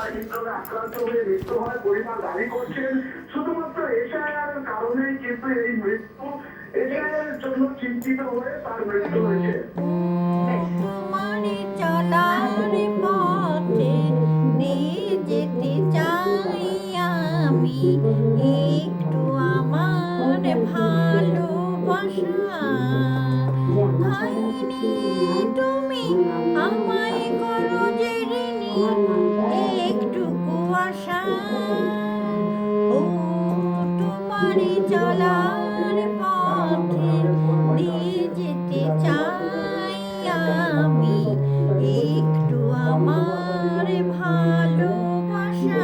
হৃদরোগে আক্রান্ত হয়ে মৃত্যু হয় পরিবার দাবি করছেন শুধুমাত্র এশায়ার কারণেই কিন্তু এই মৃত্যু এশায়ার জন্য চিন্তিত হয়ে তার মৃত্যু হয়েছে। তোমারই চলার পথে নিয়ে যেতে চাই আমি একটু আমার ভালোবাসা হয়নি তুমি আমায় করো যে ঋণী একটুকু আশা ও তোমারই চলার পথে দিয়ে যেতে চাই আমি একটু আমার ভালোবাসা।